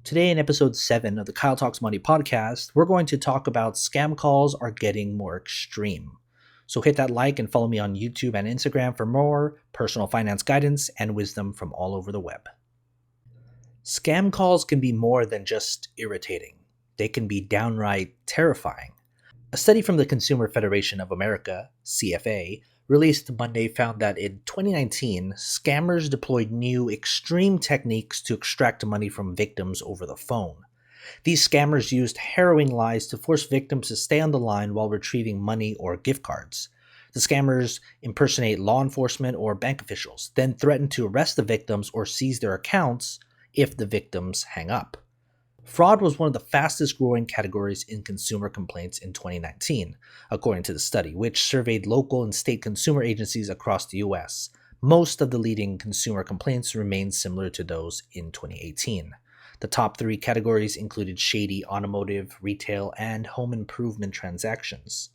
Today, in episode 7 of the Kyle Talks Money podcast, we're going to talk about scam calls are getting more extreme. So hit that like and follow me on YouTube and Instagram for more personal finance guidance and wisdom from all over the web. Scam calls can be more than just irritating. They can be downright terrifying. A study from the Consumer Federation of America, CFA, released Monday found that in 2019, scammers deployed new extreme techniques to extract money from victims over the phone. These scammers used harrowing lies to force victims to stay on the line while retrieving money or gift cards. The scammers impersonate law enforcement or bank officials, then threaten to arrest the victims or seize their accounts if the victims hang up. Fraud was one of the fastest growing categories in consumer complaints in 2019, according to the study, which surveyed local and state consumer agencies across the U.S. Most of the leading consumer complaints remained similar to those in 2018. The top 3 categories included shady automotive, retail, and home improvement transactions.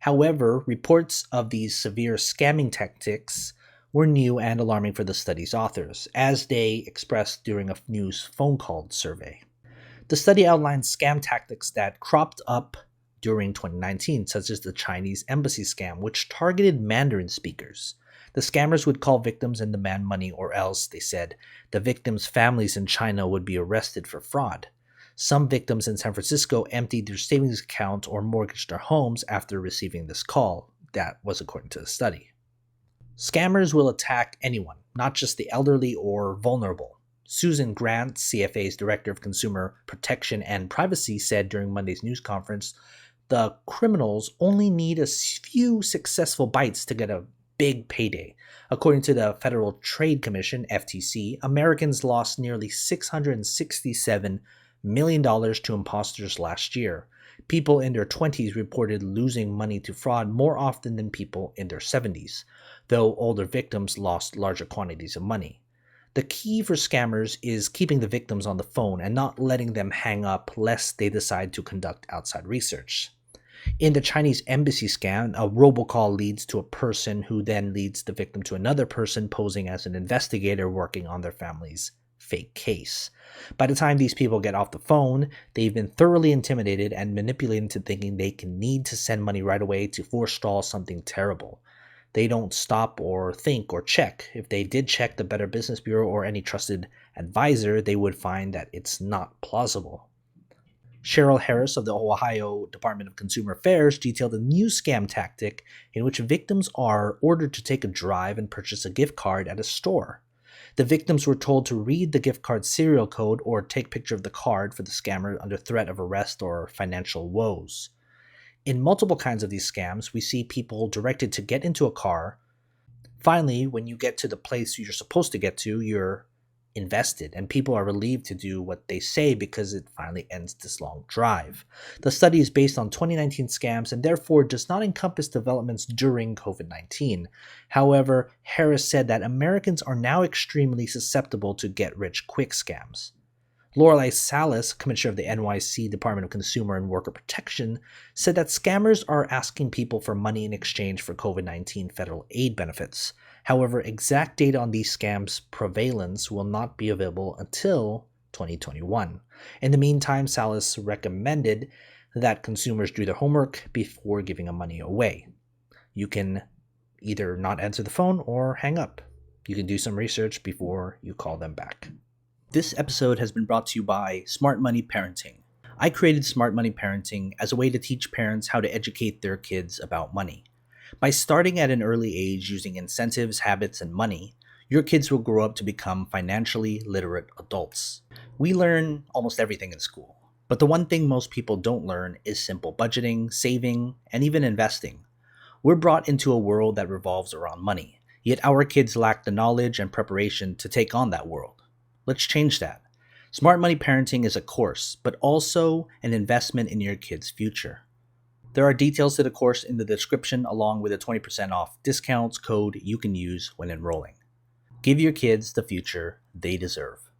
However, reports of these severe scamming tactics were new and alarming for the study's authors, as they expressed during a news phone call survey. The study outlined scam tactics that cropped up during 2019, such as the Chinese embassy scam, which targeted Mandarin speakers. The scammers would call victims and demand money, or else, they said, the victims' families in China would be arrested for fraud. Some victims in San Francisco emptied their savings account or mortgaged their homes after receiving this call. That was according to the study. Scammers will attack anyone, not just the elderly or vulnerable. Susan Grant, CFA's Director of Consumer Protection and Privacy, said during Monday's news conference, the criminals only need a few successful bites to get a big payday. According to the Federal Trade Commission, FTC, Americans lost nearly $667 million to imposters last year. People in their 20s reported losing money to fraud more often than people in their 70s, though older victims lost larger quantities of money. The key for scammers is keeping the victims on the phone and not letting them hang up lest they decide to conduct outside research. In the Chinese embassy scam, a robocall leads to a person who then leads the victim to another person posing as an investigator working on their family's fake case. By the time these people get off the phone, they've been thoroughly intimidated and manipulated into thinking they can need to send money right away to forestall something terrible. They don't stop or think or check. If they did check the Better Business Bureau or any trusted advisor, they would find that it's not plausible. Cheryl Harris of the Ohio Department of Consumer Affairs detailed a new scam tactic in which victims are ordered to take a drive and purchase a gift card at a store. The victims were told to read the gift card serial code or take a picture of the card for the scammer under threat of arrest or financial woes. In multiple kinds of these scams, we see people directed to get into a car. Finally, when you get to the place you're supposed to get to, you're invested, and people are relieved to do what they say because it finally ends this long drive. The study is based on 2019 scams and therefore does not encompass developments during COVID-19. However, Harris said that Americans are now extremely susceptible to get-rich-quick scams. Lorelei Salas, Commissioner of the NYC Department of Consumer and Worker Protection, said that scammers are asking people for money in exchange for COVID-19 federal aid benefits. However, exact data on these scams' prevalence will not be available until 2021. In the meantime, Salas recommended that consumers do their homework before giving money away. You can either not answer the phone or hang up. You can do some research before you call them back. This episode has been brought to you by Smart Money Parenting. I created Smart Money Parenting as a way to teach parents how to educate their kids about money. By starting at an early age using incentives, habits, and money, your kids will grow up to become financially literate adults. We learn almost everything in school, but the one thing most people don't learn is simple budgeting, saving, and even investing. We're brought into a world that revolves around money, yet our kids lack the knowledge and preparation to take on that world. Let's change that. Smart Money Parenting is a course, but also an investment in your kid's future. There are details to the course in the description along with a 20% off discounts code you can use when enrolling. Give your kids the future they deserve.